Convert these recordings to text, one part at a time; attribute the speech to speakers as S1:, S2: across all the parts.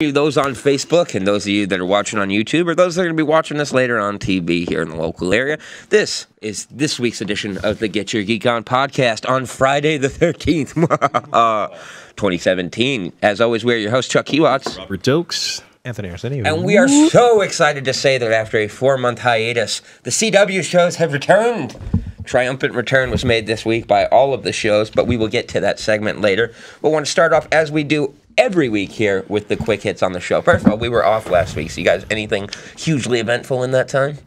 S1: Those on Facebook and those of you that are watching on YouTube or those that are going to be watching this later on TV here in the local area, this is this week's edition of the Get Your Geek On podcast on Friday the 13th, 2017. As always, we're your host, Chuck Hewatts.
S2: Robert Dokes.
S3: Anthony Arsenio.
S1: And we are so excited to say that after a 4-month hiatus, the CW shows have returned. Triumphant return was made this week by all of the shows, but we will get to that segment later. We want to start off, as we do every week here, with the quick hits on the show. First of all, we were off last week, so you guys, anything hugely eventful in that time?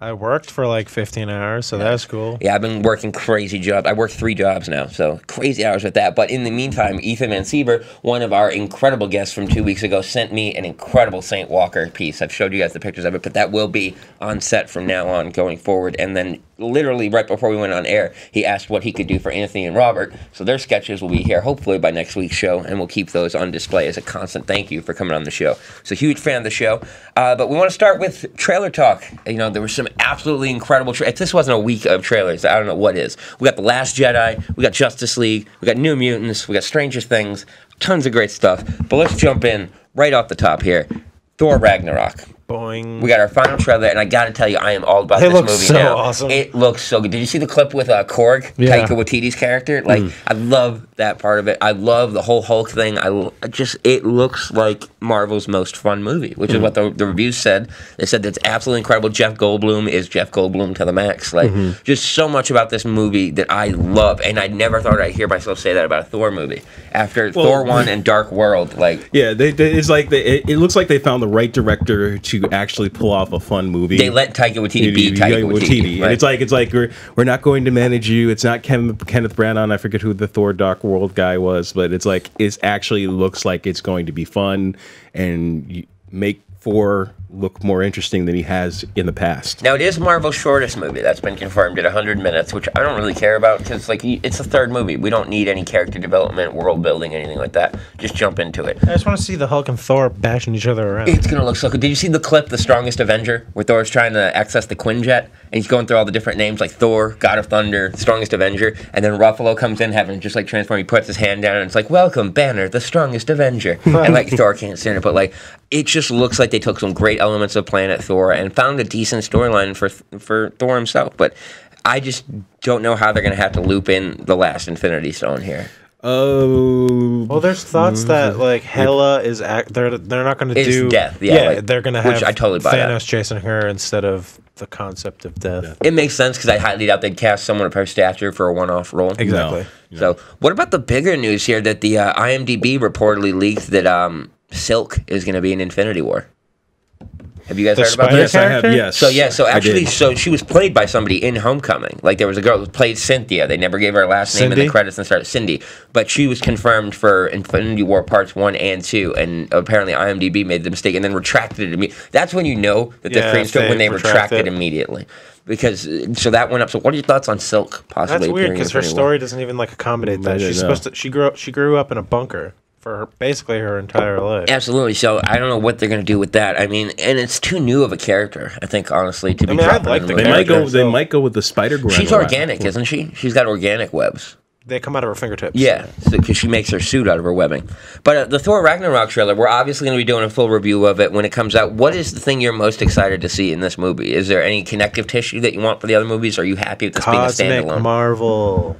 S3: I worked for like 15 hours, so that's cool.
S1: Yeah, I've been working crazy jobs. I work 3 jobs now, so crazy hours with that. But in the meantime, Ethan Van Siever, one of our incredible guests from 2 weeks ago, sent me an incredible St. Walker piece. I've showed you guys the pictures of it, but that will be on set from now on going forward. And then literally right before we went on air, he asked what he could do for Anthony and Robert. So their sketches will be here hopefully by next week's show, and we'll keep those on display as a constant thank you for coming on the show. So huge fan of the show. But we want to start with trailer talk. You know, there were some absolutely incredible trailers. If this wasn't a week of trailers, I don't know what is. We got The Last Jedi, we got Justice League, we got New Mutants, we got Stranger Things, tons of great stuff. But let's jump in right off the top here. Thor Ragnarok.
S3: Boing.
S1: We got our final trailer, and I got to tell you, I am all about this movie
S3: so
S1: now.
S3: Awesome.
S1: It looks so good. Did you see the clip with Korg,
S3: Yeah.
S1: Taika Waititi's character? Like, I love that part of it. I love the whole Hulk thing. It looks like Marvel's most fun movie, which is what the reviews said. They said that's absolutely incredible. Jeff Goldblum is Jeff Goldblum to the max. Like, just so much about this movie that I love, and I never thought I'd hear myself say that about a Thor movie. After Thor 1 and Dark World, like...
S2: Yeah, it's like it looks like they found the right director to actually pull off a fun movie.
S1: They let Taika Waititi be Taika Waititi.
S2: Right? And it's like we're not going to manage you. It's not Kenneth Branagh. I forget who the Thor Dark World guy was, but it's like it actually looks like it's going to be fun and make Thor look more interesting than he has in the past.
S1: Now, it is Marvel's shortest movie. That's been confirmed at 100 minutes, which I don't really care about because, like, it's the third movie. We don't need any character development, world building, anything like that. Just jump into it.
S3: I just want to see the Hulk and Thor bashing each other around.
S1: It's going to look so good. Did you see the clip, The Strongest Avenger, where Thor's trying to access the Quinjet, and he's going through all the different names, like Thor, God of Thunder, Strongest Avenger, and then Ruffalo comes in having just, like, transform. He puts his hand down, and it's like, welcome, Banner, the Strongest Avenger. And, like, Thor can't stand it, but, like, it just looks like they took some great elements of Planet Thor and found a decent storyline for Thor himself. But I just don't know how they're going to have to loop in the last Infinity Stone here.
S2: Oh,
S3: well, there's thoughts that like Hela is they're not going to do
S1: death. Yeah, like,
S3: they're going to have
S1: which I totally buy
S3: Thanos chasing her instead of the concept of death.
S1: It makes sense because I highly doubt they'd cast someone of her stature for a one-off role.
S3: Exactly.
S2: No.
S1: So, what about the bigger news here that the IMDb reportedly leaked that Silk is going to be in Infinity War? Have you guys heard about this?
S2: Yes, I have. Yes.
S1: So actually, she was played by somebody in Homecoming. Like, there was a girl who played Cynthia. They never gave her last name in the credits and started Cindy. But she was confirmed for Infinity War Parts 1 and 2, and apparently IMDb made the mistake and then retracted it. That's when you know that the cream's good, when they retract it immediately. Because, so that went up. So what are your thoughts on Silk possibly?
S3: That's weird because her story doesn't even like accommodate that. She's supposed to. She grew up in a bunker for basically her entire life.
S1: Absolutely. So I don't know what they're going to do with that. I mean, and it's too new of a character, I think, honestly, to be dropping
S3: like
S1: in the
S3: the
S1: movie.
S2: They might go with the Spider-Gwen.
S1: She's organic, isn't she? She's got organic webs.
S3: They come out of her fingertips.
S1: Yeah, because she makes her suit out of her webbing. But the Thor Ragnarok trailer, we're obviously going to be doing a full review of it when it comes out. What is the thing you're most excited to see in this movie? Is there any connective tissue that you want for the other movies? Or are you happy with this being a standalone?
S3: Cosmic Marvel.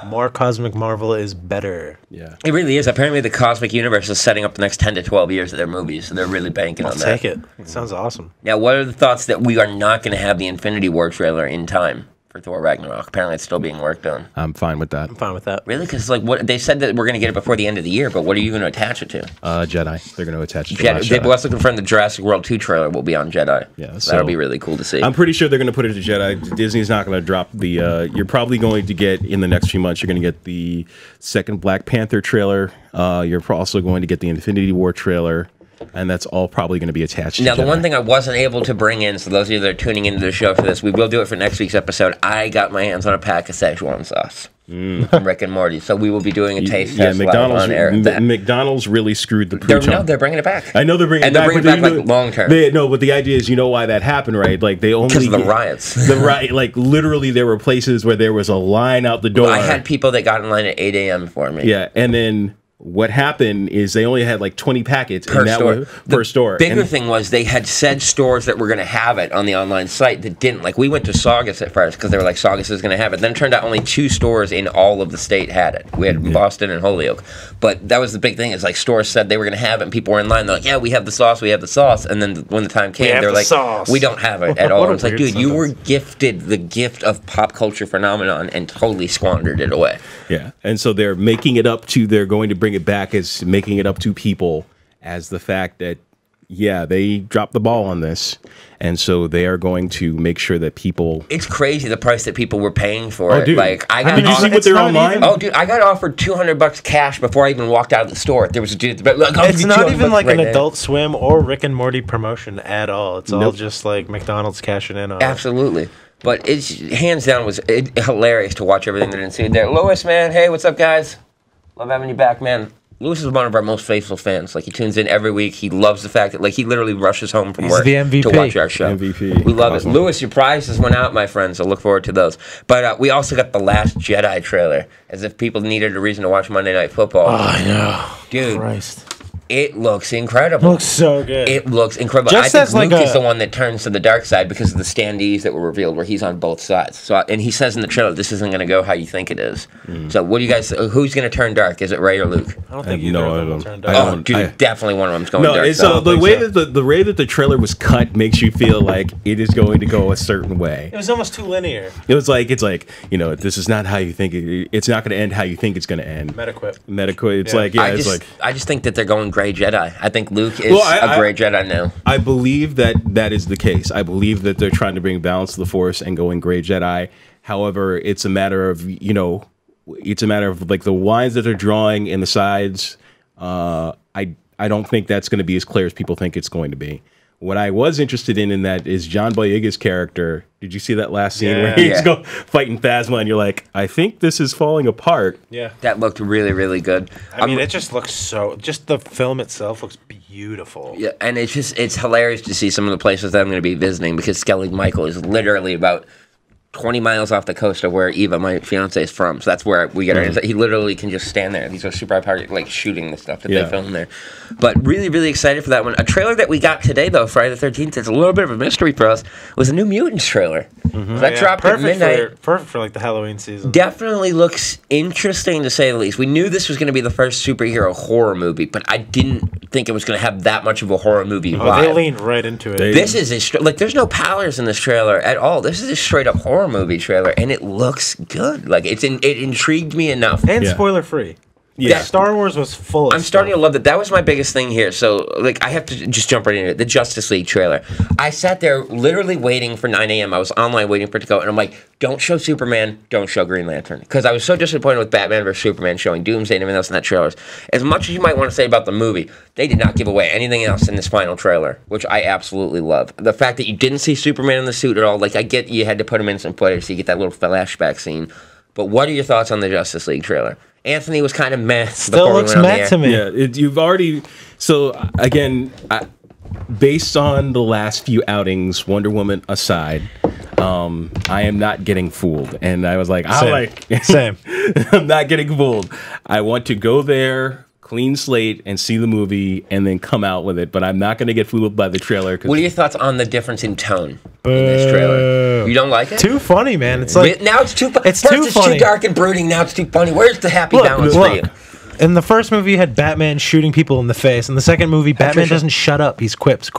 S3: More Cosmic Marvel is better.
S2: Yeah.
S1: It really is. Apparently the Cosmic Universe is setting up the next 10 to 12 years of their movies, so they're really banking on that.
S3: Take it. It sounds awesome.
S1: Now, what are the thoughts that we are not going to have the Infinity War trailer in time for Thor Ragnarok? Apparently it's still being worked on.
S2: I'm fine with that.
S3: I'm fine with that.
S1: Really? Because like what they said that we're going to get it before the end of the year, but what are you going to attach it to?
S2: Jedi. They're going to attach it to
S1: Jedi. They've
S2: Jedi.
S1: also confirmed the Jurassic World 2 trailer will be on Jedi.
S2: Yeah,
S1: so that'll be really cool to see.
S2: I'm pretty sure they're going to put it to Jedi. Disney's not going to drop the... you're probably going to get, in the next few months, you're going to get the second Black Panther trailer. You're also going to get the Infinity War trailer. And that's all probably going to be attached
S1: now,
S2: to
S1: the one thing I wasn't able to bring in, so those of you that are tuning into the show for this, we will do it for next week's episode. I got my hands on a pack of Szechuan sauce from Rick and Morty, so we will be doing a taste test live on air.
S2: McDonald's really screwed the pooch.
S1: No, they're bringing it back.
S2: I know they're bringing it back.
S1: And they're bringing it back, like, long term.
S2: No, but the idea is, you know why that happened, right? Like, they only...
S1: Because of the riots.
S2: Like, literally, there were places where there was a line out the door.
S1: Well, I had people that got in line at 8 a.m. for me.
S2: Yeah, and then... what happened is they only had like 20 packets
S1: per store.
S2: Per store.
S1: Bigger thing was they had said stores that were going to have it on the online site that didn't. Like we went to Saugus at first because they were like Saugus is going to have it. Then it turned out only 2 stores in all of the state had it. We had Boston and Holyoke. But that was the big thing. Is like stores said they were going to have it, and people were in line. They're like, "Yeah, we have the sauce. We have the sauce." And then when the time came, they're like,
S3: sauce.
S1: "We don't have it at all." And it's like, dude,
S3: sentence.
S1: you were gifted the gift of pop culture phenomenon and totally squandered it away.
S2: Yeah, and so they're making it up to. They're going to bring it back as making it up to people as the fact that they dropped the ball on this, and so they are going to make sure that people.
S1: It's crazy the price that people were paying for it.
S2: Dude.
S1: Like I got.
S2: Did you see what they're online?
S1: Oh, dude, I got offered $200 cash before I even walked out of the store. There was a dude. Like,
S3: It's not even like an
S1: right
S3: Adult Swim or Rick and Morty promotion at all. It's all
S2: Nope.
S3: just like McDonald's cashing in on it.
S1: Absolutely. But it's hands down was hilarious to watch everything that ensued there. Lewis, man, hey, what's up, guys? Love having you back, man. Lewis is one of our most faithful fans. Like he tunes in every week. He loves the fact that he literally rushes home from work
S3: the MVP.
S1: to watch our show.
S2: MVP.
S1: We love
S2: Awesome.
S1: it. Lewis, your prizes went out, my friend. So look forward to those. But we also got the Last Jedi trailer, as if people needed a reason to watch Monday Night Football.
S3: Oh, I know.
S1: Dude,
S3: Christ.
S1: it looks incredible.
S3: Looks so good.
S1: It looks incredible.
S3: Just
S1: I
S3: as
S1: think
S3: like
S1: Luke is
S3: a-
S1: the one that turns to the dark side because of the standees that were revealed, where he's on both sides. So, and he says in the trailer, "This isn't going to go how you think it is." So, what do you guys? Who's going to turn dark? Is it Ray or Luke?
S3: I don't think
S2: No,
S3: either
S2: I
S3: of them will
S2: don't.
S3: turn
S2: I
S3: dark.
S1: Oh,
S2: don't-
S1: dude, definitely one of them's going
S2: No,
S1: dark.
S2: and so
S3: don't
S2: the
S3: think
S2: way
S3: so.
S2: that the way that the trailer was cut makes you feel like it is going to go a certain way.
S3: It was almost too linear.
S2: It's like this is not how you think it. It's not going to end how you think it's going to end.
S3: Metaquip.
S2: It's
S3: Yeah.
S2: like
S1: I just think that they're going gray Jedi. I think Luke is
S2: Well,
S1: a gray Jedi now.
S2: I believe that is the case. I believe that they're trying to bring balance to the Force and going gray Jedi. However, it's a matter of like the lines that they're drawing in the sides. I don't think that's going to be as clear as people think it's going to be. What I was interested in that is John Boyega's character. Did you see that last scene where he's fighting Phasma and you're like, I think this is falling apart.
S3: Yeah.
S1: That looked really, really good.
S3: I mean, it just looks just the film itself looks beautiful.
S1: Yeah, and it's hilarious to see some of the places that I'm going to be visiting because Skellig Michael is literally about 20 miles off the coast of where Eva, my fiance, is from. So that's where we get our. He literally can just stand there. These are super high power, like shooting the stuff that they film there. But really, really excited for that one. A trailer that we got today, though, Friday the 13th, is a little bit of a mystery for us, was a New Mutants trailer. That dropped at midnight.
S3: Perfect for like the Halloween season.
S1: Definitely looks interesting to say the least. We knew this was going to be the first superhero horror movie, but I didn't think it was going to have that much of a horror movie vibe.
S3: They leaned right into it.
S1: This is there's no powers in this trailer at all. This is a straight up horror movie trailer, and it looks good. Like it intrigued me enough.
S3: and spoiler free.
S2: Yeah.
S3: Star Wars was full of
S1: I'm starting to love that. That was my biggest thing here. So, like, I have to just jump right into it. The Justice League trailer. I sat there literally waiting for 9 a.m. I was online waiting for it to go, and I'm like, don't show Superman, don't show Green Lantern. Because I was so disappointed with Batman vs. Superman showing Doomsday and everything else in that trailer. As much as you might want to say about the movie, they did not give away anything else in this final trailer, which I absolutely love. The fact that you didn't see Superman in the suit at all, like, I get you had to put him in some footage so you get that little flashback scene. But what are your thoughts on the Justice League trailer? Anthony was kind of meh.
S3: Still looks meh to me.
S2: Yeah, you've already. So again, based on the last few outings, Wonder Woman aside, I am not getting fooled, and I was like,
S3: Same.
S2: I'm not getting fooled. I want to go there, clean slate, and see the movie, and then come out with it. But I'm not going to get fooled by the trailer.
S1: What are your thoughts on the difference in tone in this trailer? You don't like it?
S3: Too funny, man. It's like
S1: Now it's too funny.
S3: It's
S1: First
S3: too
S1: it's
S3: funny.
S1: too dark and brooding. Now it's too funny. Where's the happy balance for you?
S3: In the first movie, you had Batman shooting people in the face. In the second movie, Batman doesn't shut up. He's quips.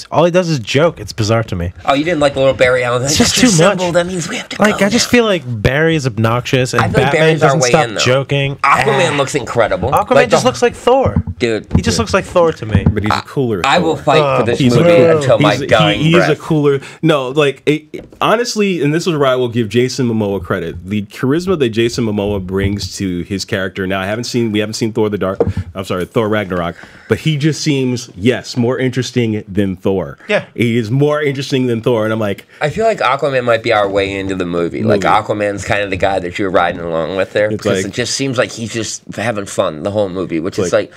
S3: All he does is joke. It's bizarre to me.
S1: Oh, you didn't like the little Barry Allen?
S3: It's just too much.
S1: That means we have to
S3: Like,
S1: go
S3: I just
S1: now.
S3: feel like Barry is obnoxious, and
S1: I feel like
S3: Batman
S1: Barry's our
S3: doesn't
S1: way
S3: stop
S1: in, though.
S3: joking.
S1: Aquaman looks incredible.
S3: Aquaman
S1: Like
S3: just looks like Thor.
S1: Dude.
S3: He just looks like Thor to me.
S2: But he's a cooler.
S1: I will
S2: Thor.
S1: fight for this
S2: He's
S1: movie
S2: a,
S1: until my dying
S2: he
S1: breath.
S2: is a cooler. No, like honestly, and this is where I will give Jason Momoa credit. The charisma that Jason Momoa brings to his character. Now, we haven't seen Thor Ragnarok, but he just seems more interesting than Thor.
S3: Yeah,
S2: he is more interesting than Thor, and I'm like,
S1: I feel like Aquaman might be our way into the movie. Like Aquaman's kind of the guy that you're riding along with there because it just seems like he's just having fun the whole movie, which is like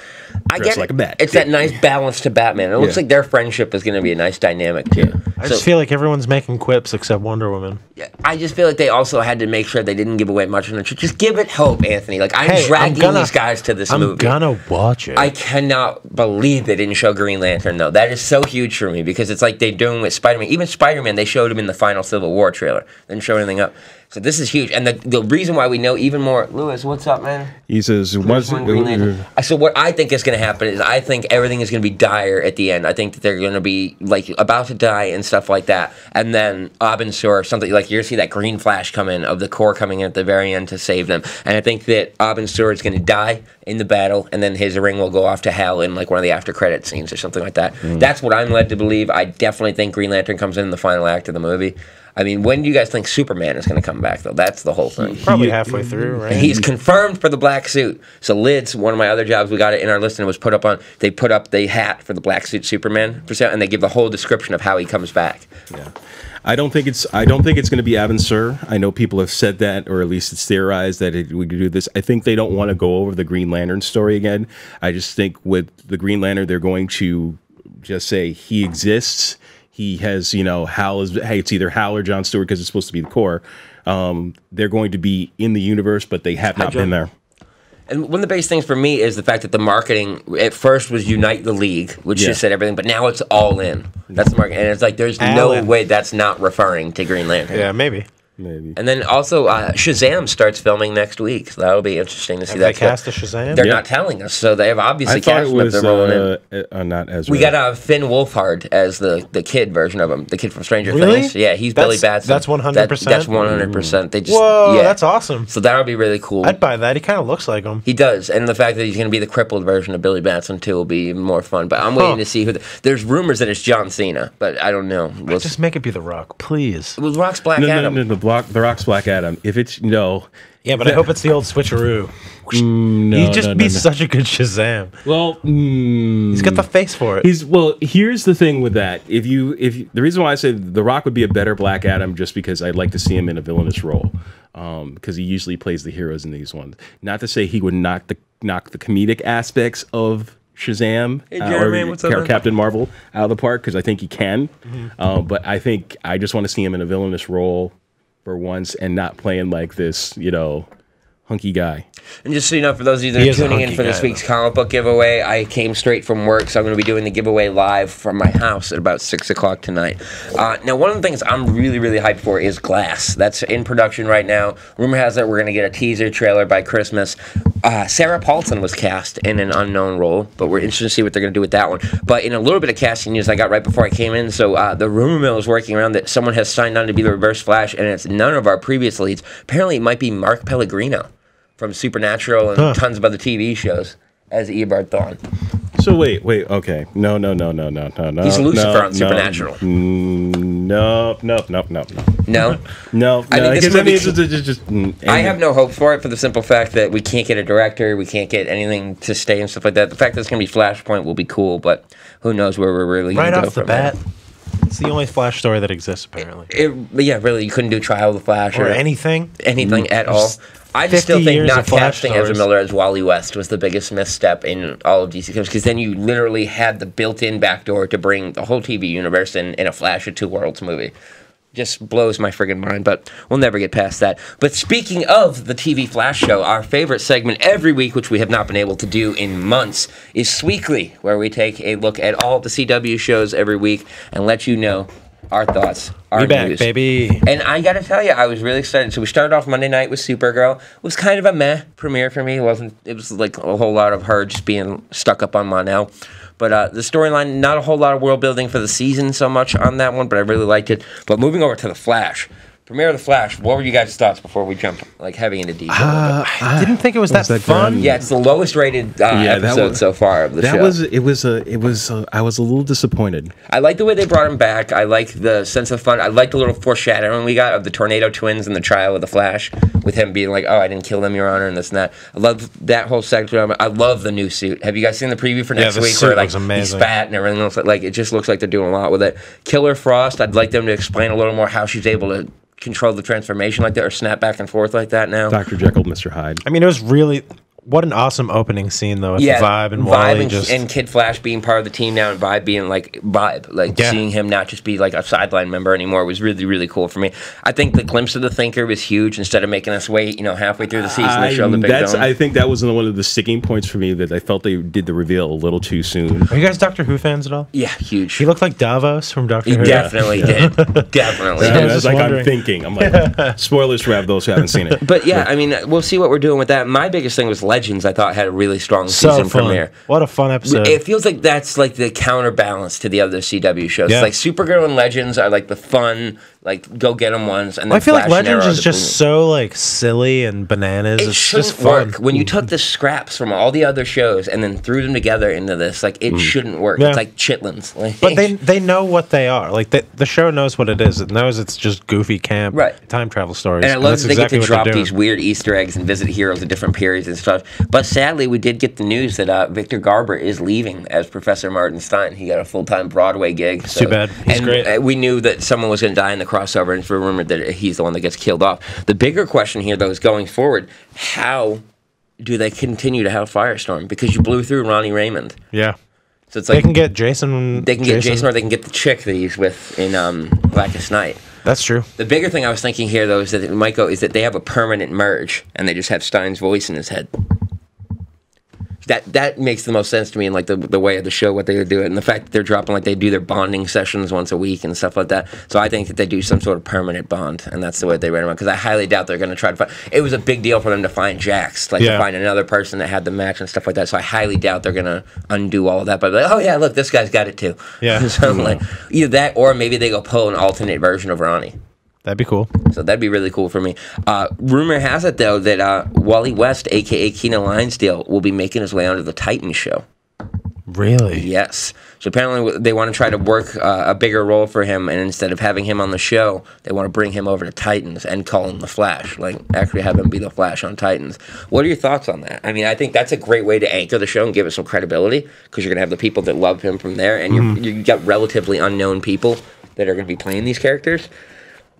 S1: I get
S2: like a bat.
S1: It's that nice balance to Batman. It looks like their friendship is going to be a nice dynamic too.
S3: I just feel like everyone's making quips except Wonder Woman.
S1: I just feel like they also had to make sure they didn't give away much on the truth. Just give it hope, Anthony. Like, I'm dragging these guys to this movie.
S3: I'm gonna watch it.
S1: I cannot believe they didn't show Green Lantern, though. That is so huge for me because it's like they're doing with Spider-Man. Even Spider-Man, they showed him in the final Civil War trailer. They didn't show anything up. So this is huge. And the reason why we know even more... Lewis, what's up, man?
S2: He says... So
S1: what I think is going to happen is I think everything is going to be dire at the end. I think that they're going to be, like, about to die and stuff like that. And then Abin Sur, something like you're going to see that green flash come in of the Corps coming in at the very end to save them. And I think that Abin Sur is going to die in the battle, and then his ring will go off to hell in, like, one of the after-credit scenes or something like that. That's what I'm led to believe. I definitely think Green Lantern comes in the final act of the movie. I mean, when do you guys think Superman is going to come back, though? That's the whole thing.
S3: Probably halfway through, right?
S1: He's confirmed for the black suit. So Lids, one of my other jobs, we got it in our list, and it was put up on, they put up the hat for the black suit Superman for sale, and they give the whole description of how he comes back.
S2: Yeah. I don't think it's going to be Abin Sur. I know people have said that, or at least it's theorized that we could do this. I think they don't want to go over the Green Lantern story again. I just think with the Green Lantern, they're going to just say he exists. He has, Hal is, hey, it's either Hal or John Stewart because it's supposed to be the Corps. They're going to be in the universe, but they have not been there.
S1: And one of the biggest things for me is the fact that the marketing at first was Unite the League, which just said everything, but now it's all in. That's the marketing. And it's like there's no way that's not referring to Green Lantern.
S3: Yeah, maybe.
S2: Maybe.
S1: And then also, Shazam starts filming next week, so that'll be interesting to see that.
S3: They cast a Shazam?
S1: They're not telling us, so they have obviously cast him if they're rolling in.
S2: Not Ezra.
S1: We got Finn Wolfhard as the kid version of him, the kid from Stranger Things. Yeah, he's Billy Batson.
S3: That's 100%?
S1: That's 100%. They just,
S3: Whoa, that's awesome.
S1: So that'll be really cool.
S3: I'd buy that. He kind of looks like him.
S1: He does, and the fact that he's going to be the crippled version of Billy Batson, too, will be even more fun. But I'm waiting to see who... There's rumors that it's John Cena, but I don't know.
S3: Just make it be The Rock, please.
S1: It was Rock's Black Adam.
S2: No, The Rock's Black Adam. If it's
S3: yeah, but I hope it's the old switcheroo. He'd just be such a good Shazam.
S2: Well,
S3: he's got the face for it.
S2: Here's the thing with that. If the reason why I say The Rock would be a better Black Adam, just because I'd like to see him in a villainous role, because he usually plays the heroes in these ones. Not to say he would knock the comedic aspects of Shazam or Captain Marvel out of the park, because I think he can. But I just want to see him in a villainous role for once and not playing like this, hunky guy.
S1: And just so you know, for those of you that are tuning in for this week's comic book giveaway, I came straight from work, so I'm going to be doing the giveaway live from my house at about 6 o'clock tonight. Now, one of the things I'm really, really hyped for is Glass. That's in production right now. Rumor has it we're going to get a teaser trailer by Christmas. Sarah Paulson was cast in an unknown role, but we're interested to see what they're going to do with that one. But in a little bit of casting news I got right before I came in, so the rumor mill is working around that someone has signed on to be the Reverse Flash, and it's none of our previous leads. Apparently, it might be Mark Pellegrino from Supernatural and tons of other TV shows as Eobard Thawne.
S2: So wait, okay. No.
S1: He's Lucifer on Supernatural.
S2: No.
S1: No?
S2: No.
S1: I have no hope for it for the simple fact that we can't get a director, we can't get anything to stay and stuff like that. The fact that it's going to be Flashpoint will be cool, but who knows where we're really going to go from there.
S3: Right off the bat. It's the only Flash story that exists, apparently.
S1: Yeah, really, you couldn't do Trial of the Flash
S3: or anything
S1: at all. I just still think not casting Ezra Miller as Wally West was the biggest misstep in all of DC Comics, because then you literally had the built-in backdoor to bring the whole TV universe in a Flash of Two Worlds movie. Just blows my friggin' mind, but we'll never get past that. But speaking of the TV Flash show, our favorite segment every week, which we have not been able to do in months, is Sweekly, where we take a look at all the CW shows every week and let you know our thoughts, our news.
S3: Back, baby.
S1: And I gotta tell you, I was really excited. So we started off Monday night with Supergirl. It was kind of a meh premiere for me. It was like a whole lot of her just being stuck up on Mon-El. But the storyline, not a whole lot of world building for the season so much on that one, but I really liked it. But moving over to The Flash. Premiere of The Flash, what were you guys' thoughts before we jump heavy into detail?
S3: I didn't think it was that fun.
S1: Yeah, it's the lowest rated episode so far of the show.
S2: I was a little disappointed.
S1: I like the way they brought him back. I like the sense of fun. I like the little foreshadowing we got of the Tornado Twins and the trial of the Flash, with him being like, "Oh, I didn't kill them, Your Honor," and this and that. I love that whole section. I love the new suit. Have you guys seen the preview for next week? Where he's fat and everything else. It just looks like they're doing a lot with it. Killer Frost. I'd like them to explain a little more how she's able to control the transformation like that, or snap back and forth like that now.
S2: Dr. Jekyll, Mr. Hyde.
S3: I mean, it was really... what an awesome opening scene though with
S1: Yeah,
S3: Vibe and
S1: Vibe
S3: Wally
S1: and Kid Flash being part of the team now, and Vibe being like Vibe, like seeing him not just be like a sideline member anymore was really, really cool for me. I think the glimpse of the Thinker was huge. Instead of making us wait, halfway through the season to show the big villain.
S2: I think that was one of the sticking points for me, that I felt they did the reveal a little too soon.
S3: Are you guys Doctor Who fans at all?
S1: Yeah, huge.
S3: He looked like Davos from Doctor
S1: He
S3: Who.
S1: definitely did. Definitely.
S2: I
S3: was
S2: was
S3: just
S2: like,
S3: wondering.
S2: I'm thinking. I'm like, spoilers for those who haven't seen it.
S1: But yeah, I mean, we'll see what we're doing with that. My biggest thing was Legends. I thought had a really strong
S3: So
S1: season
S3: fun.
S1: premiere.
S3: What a fun episode.
S1: It feels like that's like the counterbalance to the other CW shows.
S3: Yeah.
S1: It's like Supergirl and Legends are like the fun, like go get them ones, and then
S3: I feel like
S1: Flash and Arrow
S3: Legends
S1: are
S3: is
S1: the
S3: just
S1: booming.
S3: so like silly and bananas.
S1: It
S3: It's
S1: shouldn't
S3: just fun.
S1: work when you took the scraps from all the other shows and then threw them together into this. Like it shouldn't work.
S3: Yeah.
S1: It's like chitlins. Like,
S3: But they know what they are. Like the show knows what it is. It knows it's just goofy camp time travel stories.
S1: And I love
S3: that's
S1: that they
S3: exactly
S1: get to
S3: what they're
S1: drop
S3: doing.
S1: these weird Easter eggs and visit heroes at different periods and stuff. But sadly, we did get the news that Victor Garber is leaving as Professor Martin Stein. He got a full-time Broadway gig.
S3: Too bad. He's great.
S1: We knew that someone was going to die in the crossover, and it's rumored that he's the one that gets killed off. The bigger question here, though, is going forward, how do they continue to have Firestorm? Because you blew through Ronnie Raymond.
S3: Yeah.
S1: So it's like
S3: They can get Jason.
S1: they can get Jason, or they can get the chick that he's with in Blackest Night.
S3: That's true.
S1: The bigger thing I was thinking here, though, is that they have a permanent merge, and they just have Stein's voice in his head. That makes the most sense to me in like the way of the show, what they would do it, and the fact that they're dropping like they do their bonding sessions once a week and stuff like that. So I think that they do some sort of permanent bond, and that's the way they write them out. Because I highly doubt they're going to try to find. It was a big deal for them to find Jax, to find another person that had the match and stuff like that. So I highly doubt they're going to undo all of that. But like, oh yeah, look, this guy's got it too.
S3: Yeah.
S1: So I'm like, either that or maybe they go pull an alternate version of Ronnie.
S3: That'd be cool.
S1: So that'd be really cool for me. Rumor has it, though, that Wally West, a.k.a. Keenan Linesdale, will be making his way onto the Titans show.
S3: Really?
S1: Yes. So apparently they want to try to work a bigger role for him, and instead of having him on the show, they want to bring him over to Titans and call him the Flash. Like, actually have him be the Flash on Titans. What are your thoughts on that? I mean, I think that's a great way to anchor the show and give it some credibility, because you're going to have the people that love him from there, and you've got relatively unknown people that are going to be playing these characters.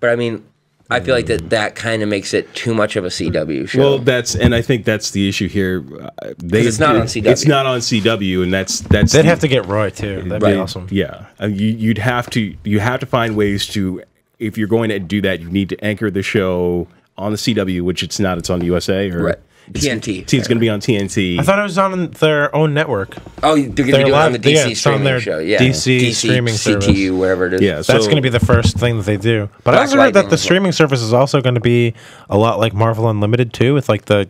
S1: But I mean, I feel like that kind of makes it too much of a CW show.
S2: Well, I think that's the issue here.
S1: It's not on CW.
S2: It's not on CW, and that's.
S3: They'd have to get Roy too. That'd be awesome.
S2: Yeah, you have to find ways to. If you're going to do that, you need to anchor the show on the CW, which it's not. It's on the USA or
S1: TNT.
S2: It's going to be on TNT.
S3: I thought it was on their own network.
S1: Oh, they're going to do it on the DC streaming
S3: their
S1: show. Yeah,
S3: DC streaming service.
S1: CTU, wherever it is.
S2: Yeah,
S3: That's
S2: so,
S3: going to be the first thing that they do. But I also heard that the streaming service is also going to be a lot like Marvel Unlimited too, with like the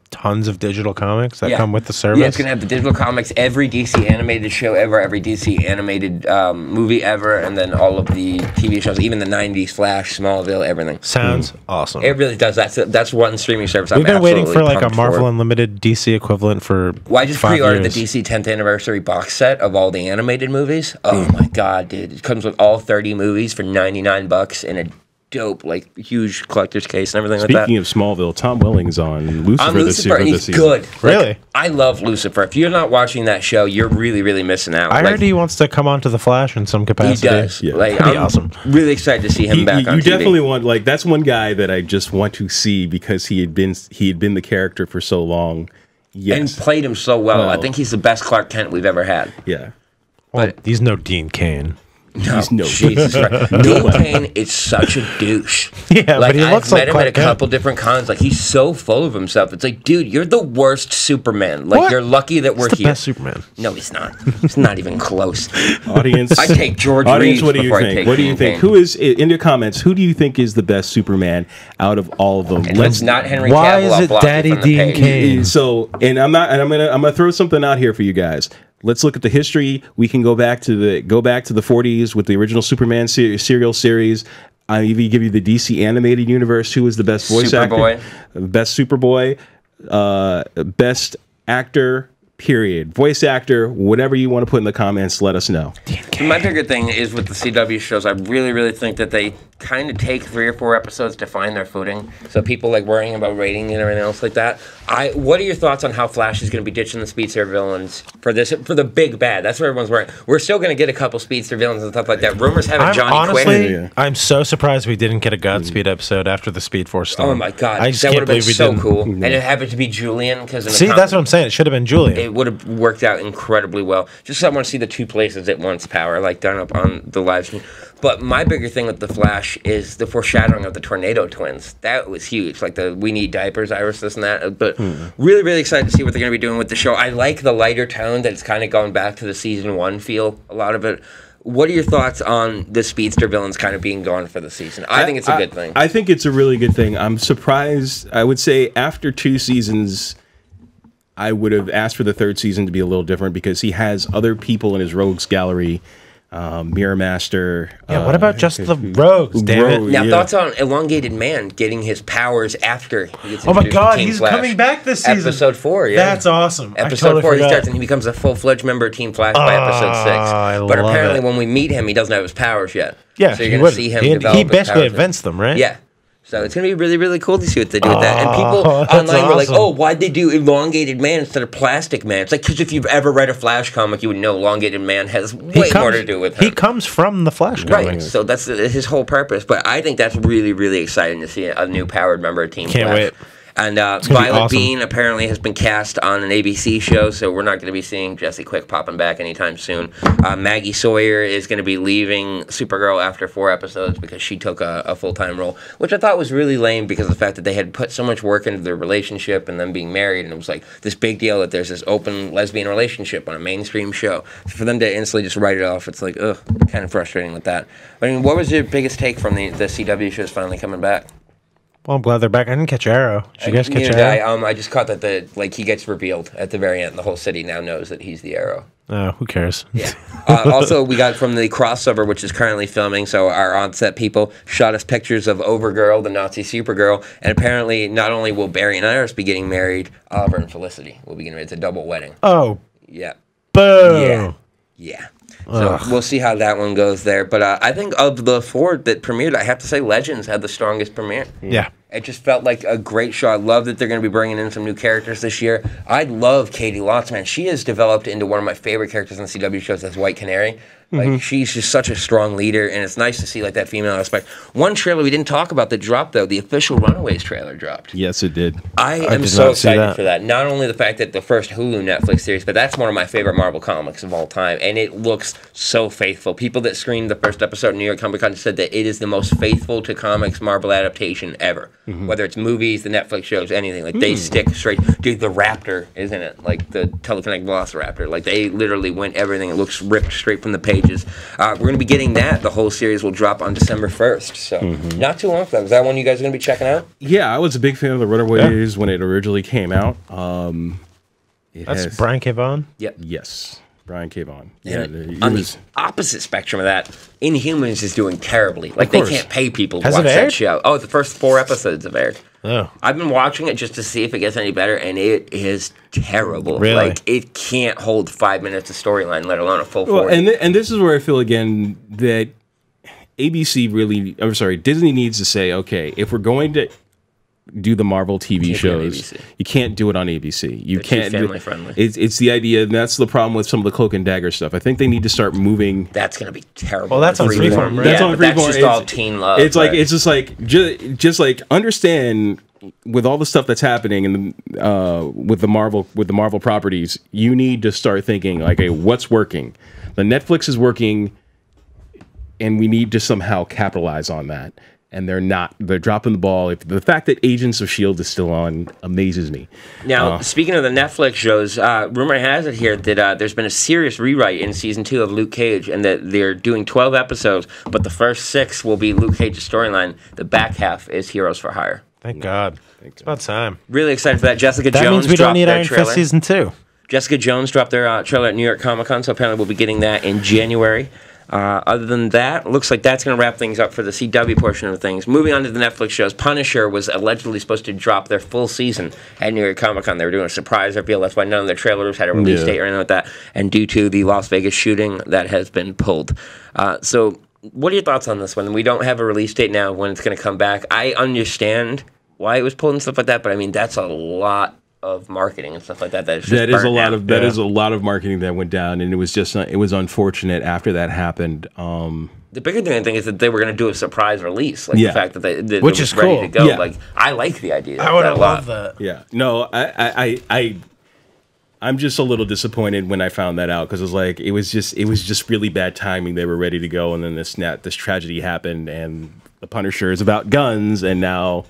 S3: tons of digital comics that come with the service.
S1: Yeah, it's going to have the digital comics, every DC animated show ever, every DC animated movie ever, and then all of the TV shows, even the 90s, Flash, Smallville, everything.
S3: Sounds awesome.
S1: It really does. That's one streaming service
S3: We've been waiting for like a
S1: pumped
S3: Marvel
S1: for.
S3: Unlimited DC equivalent for
S1: Well, I just
S3: 5
S1: pre-ordered
S3: years.
S1: the DC 10th anniversary box set of all the animated movies. Oh my god, dude! It comes with all 30 movies for $99 in a dope, like huge collector's case and everything like that.
S2: Speaking of Smallville, Tom Welling's on Lucifer, this
S1: Lucifer, and he's
S2: season.
S1: good. Like,
S3: Really?
S1: I love Lucifer. If you're not watching that show, you're really, really missing out.
S3: I
S1: Like,
S3: heard he wants to come onto the Flash in some
S1: he
S3: capacity.
S1: does.
S2: Yeah.
S1: Like,
S3: That'd be
S1: I'm
S3: awesome.
S1: really excited to see him back on
S2: You
S1: TV.
S2: definitely want that's one guy that I just want to see because he had been the character for so long.
S1: and
S2: Yes.
S1: played him so well. I
S2: Well.
S1: think he's the best Clark Kent we've ever had.
S2: Yeah.
S3: Well, he's no Dean Cain.
S2: He's no
S1: Jesus Christ. Dean Cain is such a douche.
S3: Yeah,
S1: Like,
S3: but he looks
S1: I've met
S3: like
S1: him
S3: Clark
S1: at a
S3: Kent.
S1: couple different cons. Like, he's so full of himself. It's like, dude, you're the worst Superman. Like,
S3: What?
S1: you're lucky that we're
S3: He's the
S1: here.
S3: best Superman.
S1: No, he's not. He's not even close.
S2: Audience,
S1: I take George
S2: audience,
S1: Reeves
S2: what do you
S1: before I
S2: think?
S1: take
S2: What do you
S1: Dean
S2: think?
S1: Cain.
S2: Who is in your comments? Who do you think is the best Superman out of all of them?
S1: And it's not Henry
S3: Why
S1: Cavill.
S3: is
S1: I'll
S3: it
S1: block you
S3: Daddy
S1: from the
S3: Dean
S1: page.
S3: Cain?
S2: So, and I'm gonna throw something out here for you guys. Let's look at the history. We can go back to the 40s with the original Superman serial series. I even give you the DC animated universe. Who was the best voice
S1: Superboy.
S2: actor? Best Superboy. Best actor. Period. Voice actor. Whatever you want to put in the comments, let us know.
S1: My bigger thing is with the CW shows, I really, really think that they kind of take 3 or 4 episodes to find their footing. So people like worrying about rating and everything else like that. What are your thoughts on how Flash is going to be ditching the speedster villains for the big bad? That's what everyone's worrying. We're still going to get a couple speedster villains and stuff like that. Rumors have it Johnny Quick.
S3: I'm so surprised we didn't get a Godspeed episode after the Speed Force storm.
S1: Oh my god, that would have been so cool. And it happened to be Julian
S3: that's what I'm saying. It should have been Julian.
S1: It would have worked out incredibly well. Just I want to see the 2 places at once power, like done up on the live stream. But my bigger thing with the Flash is the foreshadowing of the Tornado Twins. That was huge. Like the we need diapers, Iris, this and that. But really, really excited to see what they're going to be doing with the show. I like the lighter tone that it's kind of going back to the season 1 feel. A lot of it. What are your thoughts on the speedster villains kind of being gone for the season? I think it's a good thing.
S2: I think it's a really good thing. I'm surprised. I would say after 2 seasons, I would have asked for the 3rd season to be a little different because he has other people in his rogues gallery. Mirror Master.
S3: Yeah, what about just the rogues, damn it?
S1: Now, thoughts on Elongated Man getting his powers after he gets
S3: Oh my god, he's coming back this season.
S1: Episode 4, yeah.
S3: That's awesome.
S1: Episode 4, he starts and he becomes a full-fledged member of Team Flash by episode 6. But apparently when we meet him, he doesn't have his powers yet.
S3: Yeah,
S1: so you're going to see him develop
S3: he basically invents them, right?
S1: Yeah. So it's going to be really, really cool to see what they do with that. And people online were like, oh, why'd they do Elongated Man instead of Plastic Man? It's like, because if you've ever read a Flash comic, you would know Elongated Man has way more to do with him.
S3: He comes from the Flash comics.
S1: Right, so that's his whole purpose. But I think that's really, really exciting to see a new powered member of Team Flash.
S3: Can't wait.
S1: And Violet Bean apparently has been cast on an ABC show, so we're not going to be seeing Jesse Quick popping back anytime soon. Maggie Sawyer is going to be leaving Supergirl after 4 episodes because she took a full-time role, which I thought was really lame because of the fact that they had put so much work into their relationship and them being married, and it was like this big deal that there's this open lesbian relationship on a mainstream show. So for them to instantly just write it off, it's like, ugh, kind of frustrating with that. I mean, what was your biggest take from the CW shows finally coming back?
S3: Well, I'm glad they're back. I didn't catch Arrow. Did you guys catch Arrow?
S1: I just caught that he gets revealed at the very end. The whole city now knows that he's the Arrow.
S3: Oh, who cares?
S1: Yeah. Also, we got from the crossover, which is currently filming, so our on-set people shot us pictures of Overgirl, the Nazi Supergirl, and apparently not only will Barry and Iris be getting married, Oliver and Felicity will be getting married. It's a double wedding.
S3: Oh.
S1: Yeah.
S3: Boo.
S1: Yeah. So we'll see how that one goes there. But I think of the 4 that premiered, I have to say Legends had the strongest premiere.
S3: Yeah.
S1: It just felt like a great show. I love that they're going to be bringing in some new characters this year. I love Katie Lotz, man. She has developed into one of my favorite characters in the CW shows as White Canary. Like, she's just such a strong leader, and it's nice to see, like, that female aspect. One trailer we didn't talk about that dropped, though, the official Runaways trailer dropped.
S2: Yes, it did.
S1: I am so excited for that. Not only the fact that the first Hulu Netflix series, but that's one of my favorite Marvel comics of all time, and it looks so faithful. People that screened the first episode of New York Comic Con said that it is the most faithful to comics Marvel adaptation ever. Whether it's movies, the Netflix shows, anything. Like, they stick straight. Dude, the Raptor, isn't it? Like, the Telekinetic Velociraptor. Like, they literally went everything. It looks ripped straight from the pages. We're going to be getting that. The whole series will drop on December 1st. So, not too long for that. Is that one you guys are going to be checking out?
S2: Yeah, I was a big fan of the Runaways when it originally came out.
S3: That's Brian K. Vaughan?
S1: Yep.
S2: Yes. Brian K. Vaughan.
S1: Yeah, on the opposite spectrum of that, Inhumans is doing terribly. Like, they can't pay people to watch that show. Oh, the first 4 episodes have aired.
S3: Oh.
S1: I've been watching it just to see if it gets any better, and it is terrible.
S3: Really?
S1: Like, it can't hold 5 minutes of storyline, let alone a full 4.
S2: And this is where I feel, again, that Disney needs to say, okay, if we're going to do the Marvel TV shows, you can't do it on ABC. You can't.
S1: Too family friendly.
S2: It's the idea, and that's the problem with some of the Cloak and Dagger stuff. I think they need to start moving.
S1: That's gonna be terrible.
S3: Well, that's on Freeform, right?
S2: That's on Freeform.
S1: That's just all teen love.
S2: It's like just like understand with all the stuff that's happening in the with the Marvel properties, you need to start thinking like, hey, what's working? The Netflix is working, and we need to somehow capitalize on that. And they're not. They're dropping the ball. The fact that Agents of S.H.I.E.L.D. is still on amazes me.
S1: Now, speaking of the Netflix shows, rumor has it here that there's been a serious rewrite in Season 2 of Luke Cage, and that they're doing 12 episodes, but the first 6 will be Luke Cage's storyline. The back half is Heroes for Hire.
S3: Thank God. It's about time.
S1: Really excited for that. Jessica Jones
S3: means we don't need Iron
S1: trailer.
S3: Fist Season 2.
S1: Jessica Jones dropped their trailer at New York Comic Con, so apparently we'll be getting that in January. Other than that, looks like that's going to wrap things up for the CW portion of things. Moving on to the Netflix shows, Punisher was allegedly supposed to drop their full season at New York Comic Con. They were doing a surprise reveal. That's why none of their trailers had a release date or anything like that. And due to the Las Vegas shooting, that has been pulled. So what are your thoughts on this one? We don't have a release date now when it's going to come back. I understand why it was pulled and stuff like that, but I mean that's a lot of marketing and stuff like that. That is a lot
S2: of is a lot of marketing that went down, and it was just it was unfortunate after that happened.
S1: The bigger thing I think is that they were going to do a surprise release, like the fact that they
S3: which is
S1: ready
S3: cool.
S1: to go.
S2: Yeah.
S1: Like I like the idea.
S3: I would have loved that.
S2: Yeah, no, I'm just a little disappointed when I found that out because it was just really bad timing. They were ready to go, and then this tragedy happened, and the Punisher is about guns, and now,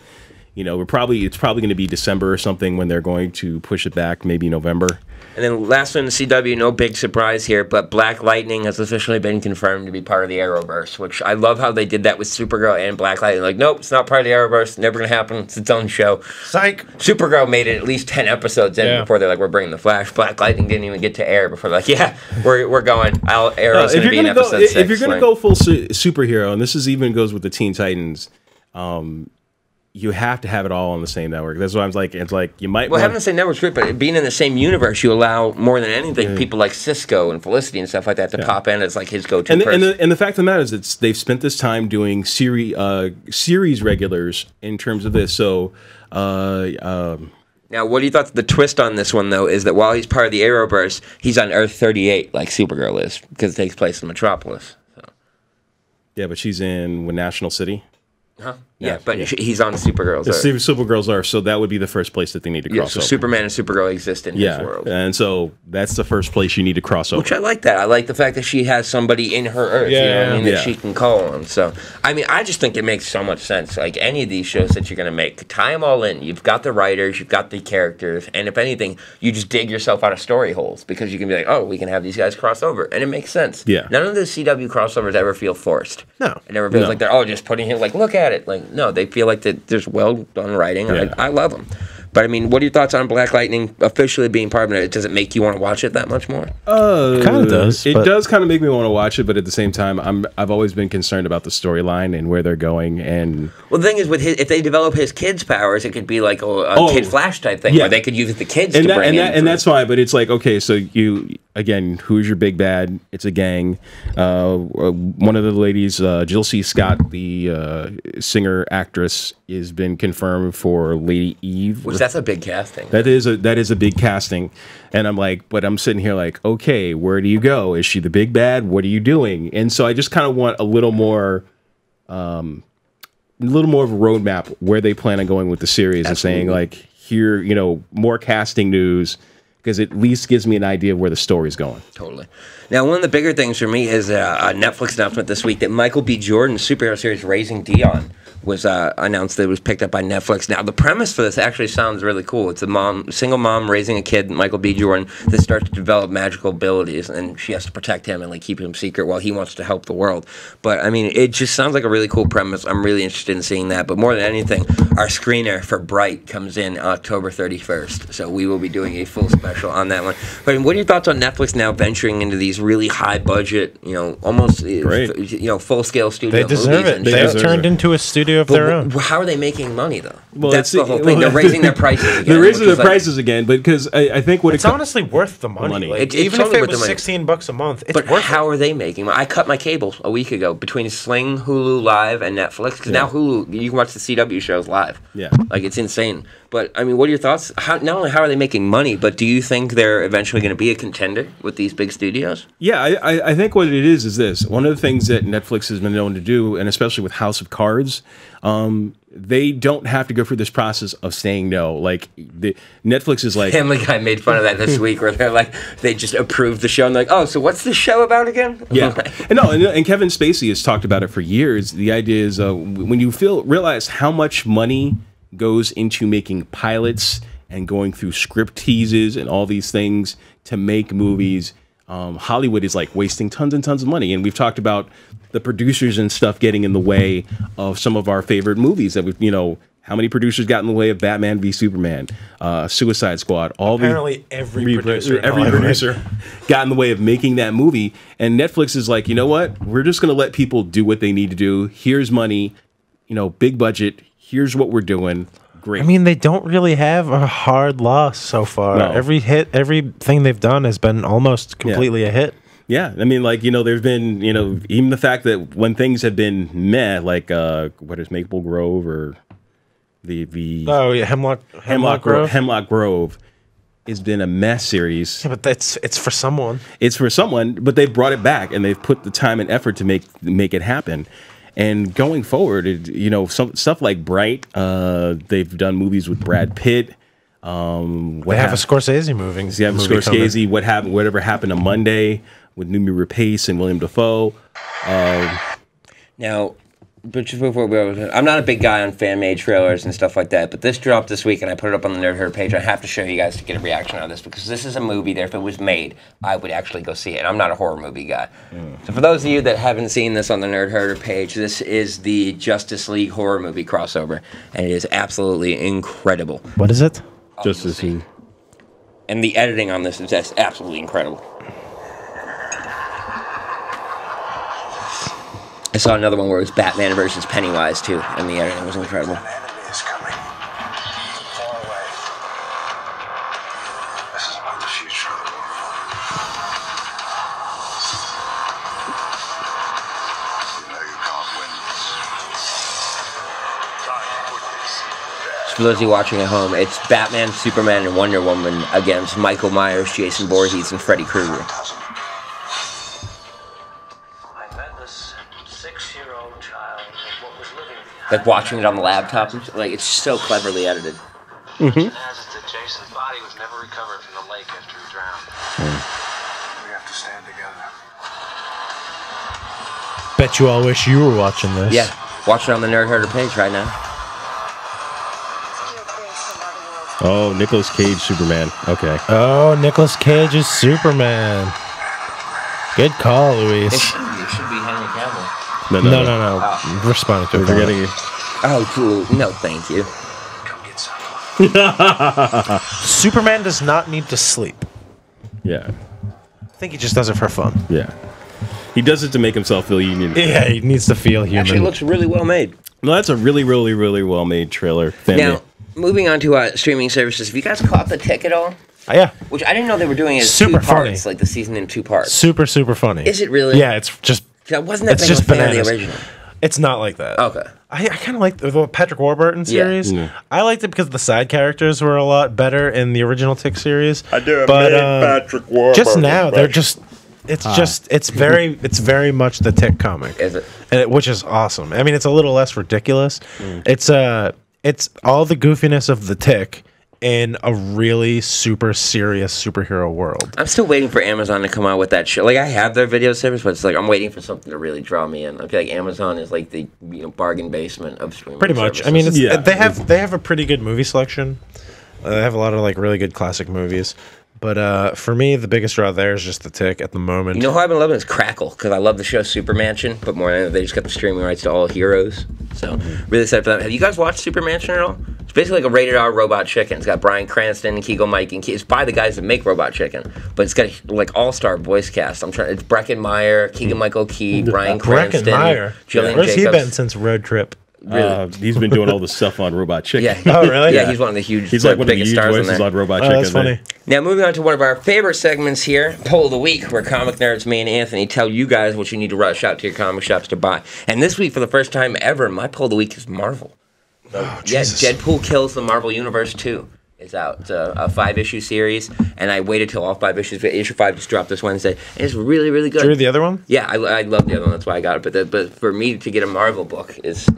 S2: it's probably going to be December or something when they're going to push it back, maybe November.
S1: And then last one in the CW, no big surprise here, but Black Lightning has officially been confirmed to be part of the Arrowverse, which I love how they did that with Supergirl and Black Lightning. Like, nope, it's not part of the Arrowverse, never going to happen, it's its own show.
S3: Psych!
S1: Supergirl made it at least 10 episodes in before they're like, we're bringing the Flash. Black Lightning didn't even get to air before they're like, yeah, we're going. Arrow's going to be in episode 6.
S2: If you're going to go full superhero, and this even goes with the Teen Titans, you have to have it all on the same network. That's why I'm like, it's like you might.
S1: Well, having the same network's great, but being in the same universe, you allow more than anything people like Cisco and Felicity and stuff like that to pop in as like his go-to person.
S2: And the fact of the matter is, they've spent this time doing series regulars in terms of this. So,
S1: now, what do you thought the twist on this one though is that while he's part of the Arrowverse, he's on Earth 38 like Supergirl is because it takes place in Metropolis. So.
S2: Yeah, but she's in National City.
S1: Huh? Yeah, but he's on Supergirl's.
S2: Supergirls are, so that would be the first place that they need to cross over.
S1: So Superman and Supergirl exist in his world.
S2: And so that's the first place you need to cross over.
S1: Which I like that. I like the fact that she has somebody in her Earth, that she can call on. So, I mean, I just think it makes so much sense. Like, any of these shows that you're going to make, tie them all in. You've got the writers, you've got the characters, and if anything, you just dig yourself out of story holes because you can be like, oh, we can have these guys cross over. And it makes sense.
S2: Yeah.
S1: None of the CW crossovers ever feel forced.
S3: No.
S1: It never feels like they're, just putting it, like, look at it. Like, no, they feel like that there's well done writing.
S2: Yeah.
S1: I love them. But I mean, what are your thoughts on Black Lightning officially being part of it? Does it make you want to watch it that much more?
S3: It kind of does.
S2: It does kind of make me want to watch it, but at the same time, I've always been concerned about the storyline and where they're going. And
S1: well, the thing is, with if they develop his kids' powers, it could be like a Kid Flash type thing, where they could use the kids to bring in.
S2: And that's fine, but it's like, okay, so again, who's your big bad? It's a gang. One of the ladies, Jill C. Scott, the singer actress, has been confirmed for Lady Eve.
S1: Which that's a big casting.
S2: That is a big casting, and I'm sitting here like, okay, where do you go? Is she the big bad? What are you doing? And so I just kind of want a little more of a roadmap where they plan on going with the series. Absolutely. And saying like, here, more casting news. Because it at least gives me an idea of where the story's going.
S1: Totally. Now, one of the bigger things for me is a Netflix announcement this week that Michael B. Jordan's superhero series Raising Dion was announced that it was picked up by Netflix. Now, the premise for this actually sounds really cool. It's a single mom raising a kid, Michael B. Jordan, that starts to develop magical abilities, and she has to protect him and keep him secret while he wants to help the world. But, I mean, it just sounds like a really cool premise. I'm really interested in seeing that. But more than anything, our screener for Bright comes in October 31st. So we will be doing a full special on that one. But what are your thoughts on Netflix now venturing into these really high-budget, almost full-scale studio movies?
S3: They deserve it. They've turned into a studio of their own.
S1: How are they making money, though? Well, that's the whole thing. They're raising their prices again.
S2: They're raising their prices again, but because I think
S3: it's honestly worth the money. Like, even if it was $16 a month, it's worth it.
S1: How are they making money? I cut my cable a week ago between Sling, Hulu Live, and Netflix, because now Hulu, you can watch the CW shows live.
S2: Yeah.
S1: Like, it's insane. But, I mean, what are your thoughts? Not only how are they making money, but do you think they're eventually going to be a contender with these big studios?
S2: Yeah, I think what it is this. One of the things that Netflix has been known to do, and especially with House of Cards, they don't have to go through this process of saying no. Like, Netflix is like...
S1: Family Guy made fun of that this week, where they're like, they just approved the show, and they're like, oh, so what's the show about again?
S2: Yeah. and Kevin Spacey has talked about it for years. The idea is when you realize how much money goes into making pilots and going through script teases and all these things to make movies, Hollywood is like wasting tons and tons of money. And we've talked about the producers and stuff getting in the way of some of our favorite movies that we've, how many producers got in the way of Batman v Superman, Suicide Squad,
S3: every producer
S2: got in the way of making that movie. And Netflix is like, you know what? We're just going to let people do what they need to do. Here's money, big budget. Here's what we're doing. Great.
S3: I mean, they don't really have a hard loss so far.
S2: No.
S3: Everything they've done has been almost completely a hit.
S2: Yeah, I mean, like, there's been, even the fact that when things have been meh, like what is Maple Grove or the
S3: Oh yeah, Hemlock Grove.
S2: Hemlock Grove has been a mess series.
S3: Yeah, but it's for someone.
S2: It's for someone, but they've brought it back and they've put the time and effort to make it happen. And going forward, some stuff like Bright, they've done movies with Brad Pitt.
S3: They have a Scorsese movie.
S2: They have a Scorsese. Whatever happened on Monday with Noomi Rapace and William Dafoe.
S1: Now, but just before we go, I'm not a big guy on fan-made trailers and stuff like that, but this dropped this week, and I put it up on the Nerd Herd page. I have to show you guys to get a reaction on this, because this is a movie that if it was made, I would actually go see it. And I'm not a horror movie guy. So for those of you that haven't seen this on the Nerd Herder page, this is the Justice League horror movie crossover, and it is absolutely incredible.
S3: What is it?
S2: Justice League.
S1: And the editing on this is just absolutely incredible. I saw another one where it was Batman versus Pennywise, too, and the editing was incredible.
S4: An enemy is coming from far away. This is about the future of the world. You know you can't win this.
S1: For those of you watching at home, it's Batman, Superman, and Wonder Woman against Michael Myers, Jason Voorhees, and Freddy Krueger. Like watching it on the laptop, like it's so cleverly edited.
S4: Jason's body was never recovered from the lake after he drowned. We have to stand together.
S3: Bet you all wish you were watching this.
S1: Yeah, watch it on the Nerd Herder page right now.
S2: Oh, Nicolas Cage, Superman. Okay.
S3: Oh, Nicolas Cage is Superman. Good call, Luis.
S1: It should be Henry Cavill.
S2: No.
S3: Oh. Responding to it.
S2: We're getting
S1: Oh, cool. No, thank you.
S4: Come get some.
S3: Superman does not need to sleep.
S2: Yeah.
S3: I think he just does it for fun.
S2: Yeah. He does it to make himself feel union.
S3: Yeah, he needs to feel human.
S1: Actually, it looks really well made.
S2: No, that's a really, really, really well made trailer.
S1: Now, moving on to streaming services, have you guys caught The Tick at all?
S3: Yeah.
S1: Which I didn't know they were doing as
S3: Super
S1: two parts,
S3: funny.
S1: like the season in 2 parts.
S3: Super funny.
S1: Is it really?
S3: Yeah, it's just...
S1: I wasn't that
S3: It's
S1: big
S3: just
S1: of a fan
S3: bananas.
S1: of the original.
S3: It's not like that.
S1: Okay.
S3: I kind of like the Patrick Warburton series.
S2: Yeah.
S3: I liked it because the side characters were a lot better in the original Tick series.
S5: I do a
S3: but,
S5: Patrick Warburton
S3: just now, they're
S5: impression.
S3: just... it's very much the Tick comic.
S1: Is it?
S3: Which is awesome. I mean, it's a little less ridiculous. It's all the goofiness of the Tick in a really super serious superhero world.
S1: I'm still waiting for Amazon to come out with that show. Like, I have their video service, but it's like I'm waiting for something to really draw me in. I feel like Amazon is like the bargain basement of streaming.
S3: Pretty much.
S1: services.
S3: I mean,
S2: Yeah.
S3: they have a pretty good movie selection. They have a lot of like really good classic movies. But for me, the biggest draw there is just the Tick at the moment.
S1: You know who I've been loving is Crackle, because I love the show Super Mansion, but more than that, they just got the streaming rights to all Heroes. So, really excited for that. Have you guys watched Super Mansion at all? It's basically like a rated R Robot Chicken. It's got Bryan Cranston, Keegan Mike, and it's by the guys that make Robot Chicken, but it's got like all-star voice cast. It's Breckin Meyer, Keegan Michael Key, Bryan Cranston,
S3: Breckin Meyer.
S1: Jillian
S3: Where's
S1: Jacobs.
S3: he been since Road Trip?
S1: Really?
S2: He's been doing all the stuff on Robot Chicken.
S1: Yeah.
S3: Oh, really?
S1: Yeah, he's one of the huge,
S2: He's like one of the
S1: biggest
S2: huge
S1: stars on
S2: voices
S1: there.
S2: on Robot
S3: Oh,
S2: Chicken.
S3: that's funny.
S1: Now, moving on to one of our favorite segments here, Poll of the Week, where comic nerds, me and Anthony, tell you guys what you need to rush out to your comic shops to buy. And this week, for the first time ever, my Poll of the Week is Marvel.
S3: Oh,
S1: Yeah,
S3: Jesus.
S1: Deadpool Kills the Marvel Universe 2 is out. It's a 5-issue series, and I waited till all 5 issues. Issue 5 just dropped this Wednesday, and it's really, really good.
S3: Did you read the other one?
S1: Yeah, I love the other one. That's why I got it. But for me to get a Marvel book is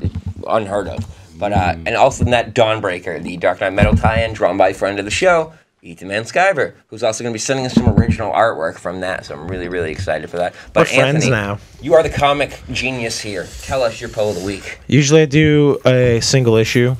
S1: unheard of. But and also in that Dawnbreaker, the Dark Knight Metal tie-in, drawn by a friend of the show, Ethan Van Sciver, who's also going to be sending us some original artwork from that. So I'm really, really excited for that. But
S3: We're friends
S1: Anthony,
S3: now.
S1: You are the comic genius here. Tell us your Poll of the Week.
S3: Usually I do a single issue,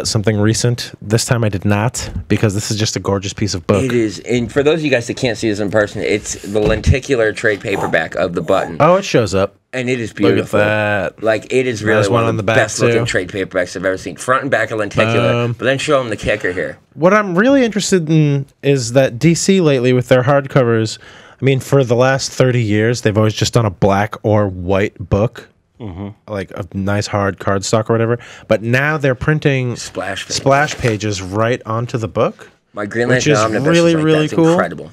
S3: something recent. This time I did not, because this is just a gorgeous piece of book.
S1: It is, and for those of you guys that can't see this in person, it's the lenticular trade paperback of the Button.
S3: Oh, it shows up.
S1: And it is beautiful.
S3: Look at that.
S1: Like, it is really
S3: There's
S1: one
S3: one
S1: of
S3: on
S1: the
S3: the back,
S1: best looking
S3: too.
S1: trade paperbacks I've ever seen. Front and back are lenticular. But then show them the kicker here.
S3: What I'm really interested in is that DC lately with their hardcovers, I mean, for the last 30 years, they've always just done a black or white book. Like a nice hard cardstock or whatever. But now they're printing
S1: Splash pages.
S3: pages right onto the book.
S1: My Green
S3: Which
S1: Lantern
S3: is
S1: Omnibus
S3: really,
S1: is like,
S3: really
S1: that's
S3: cool.
S1: incredible.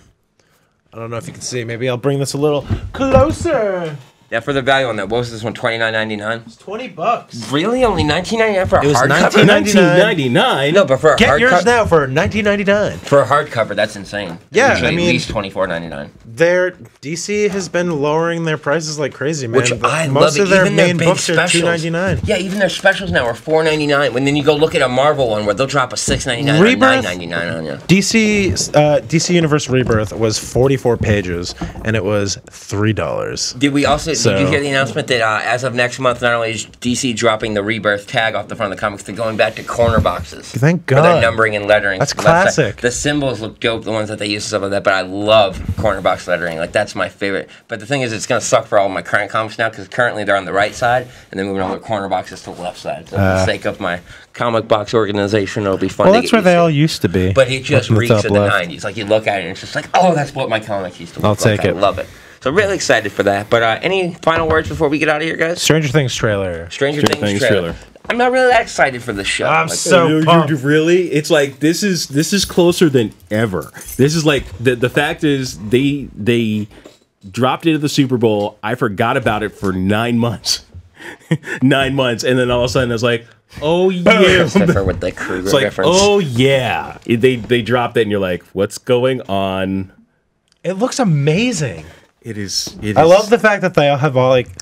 S3: I don't know if you can see. Maybe I'll bring this a little closer.
S1: Yeah, for the value on that, what was this one? $29.99.
S3: It's $20.
S1: Really? Only $19.99 for a
S3: It was
S1: hardcover?
S2: $19.99.
S1: No, but for a
S3: Get yours
S1: hardcover.
S3: now for $19.99.
S1: For a hardcover, that's insane.
S3: Yeah,
S1: Usually
S3: I mean-
S1: at least $24.99.
S3: Their DC has been lowering their prices like crazy, man.
S1: Which I
S3: Most
S1: love.
S3: of their
S1: Even
S3: main
S1: big
S3: books are
S1: specials.
S3: $2.99.
S1: Yeah, even their specials now are $4.99. When then you go look at a Marvel one where they'll drop a $6.99 or
S3: Rebirth?
S1: $9.99 on you.
S3: DC Universe Rebirth was 44 pages, and it was $3.
S1: Did we also?
S3: So-
S1: Did you hear the announcement that as of next month, not only is DC dropping the Rebirth tag off the front of the comics, they're going back to corner boxes.
S3: Thank
S1: For their
S3: God.
S1: numbering and lettering.
S3: That's
S1: left side.
S3: classic.
S1: The symbols look dope, the ones that they use and stuff like that. But I love corner box lettering. Like that's my favorite. But the thing is, it's gonna suck for all my current comics now because currently they're on the right side and they're moving all their corner boxes to the left side. So for the sake of my comic box organization, it'll be fun.
S3: Well,
S1: to
S3: that's
S1: get
S3: where
S1: used
S3: they
S1: to.
S3: all used to be.
S1: But it just
S3: Up in the
S1: reeks
S3: top
S1: of the
S3: left.
S1: 90s. Like you look at it and it's just like, oh, that's what my comics used to look
S3: I'll
S1: like.
S3: take it.
S1: I love it. So really excited for that. But any final words before we get out of here, guys?
S3: Stranger Things trailer.
S1: Stranger Things trailer. I'm not really that excited for this show.
S3: I'm
S1: Like,
S3: so pumped.
S2: Really? It's like this is closer than ever. This is like the fact is they dropped it at the Super Bowl. I forgot about it for 9 months. 9 months, and then all of a sudden I was like, oh yeah.
S1: Christopher with the Kruger
S2: It's like,
S1: reference.
S2: oh yeah. They dropped it and you're like, what's going on?
S3: It looks amazing.
S2: It is
S3: I love the fact that they all have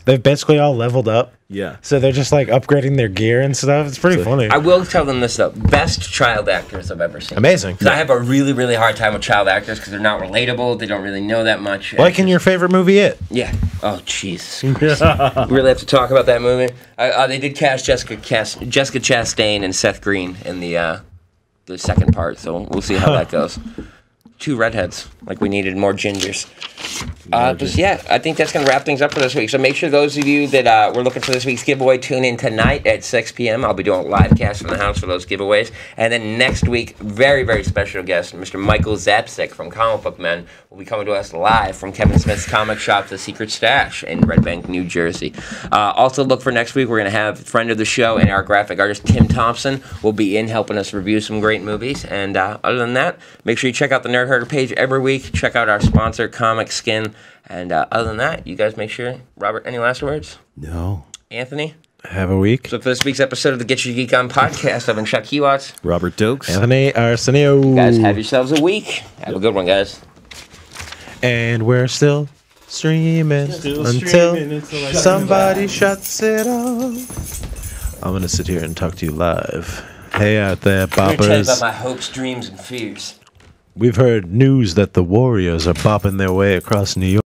S3: they've basically all leveled up.
S2: Yeah.
S3: So they're just like upgrading their gear and stuff. It's pretty funny.
S1: I will tell them this though: best child actors I've ever seen.
S3: Amazing.
S1: 'Cause I have a really, really hard time with child actors because they're not relatable. They don't really know that much.
S3: Like in your favorite movie, It.
S1: Yeah. Oh, Jesus. We really have to talk about that movie. They did cast Jessica Chastain and Seth Green in the second part, so we'll see how that goes. 2 redheads, like we needed more gingers. But yeah, I think that's going to wrap things up for this week. So make sure those of you that were looking for this week's giveaway tune in tonight at 6 p.m. I'll be doing a live cast from the house for those giveaways. And then next week, very, very special guest, Mr. Michael Zapsik from Comic Book Men will be coming to us live from Kevin Smith's comic shop, The Secret Stash in Red Bank, New Jersey. Also look for next week, we're going to have friend of the show and our graphic artist, Tim Thompson, will be in helping us review some great movies. And other than that, make sure you check out the Nerd Herder page every week. Check out our sponsor, Comic Skin. And other than that, you guys make sure. Robert, any last words?
S2: No.
S1: Anthony?
S3: Have a week.
S1: So for this week's episode of the Get Your Geek On podcast, I've been Chuck Hewatts.
S2: Robert Dokes.
S3: Anthony Arsenio.
S1: You guys have yourselves a week. Have a good one, guys.
S3: And we're still streaming until somebody shuts it off. I'm going to sit here and talk to you live. Hey out there,
S1: I'm going to tell you about
S3: boppers.
S1: my hopes, dreams, and fears.
S3: We've heard news that the Warriors are bopping their way across New York.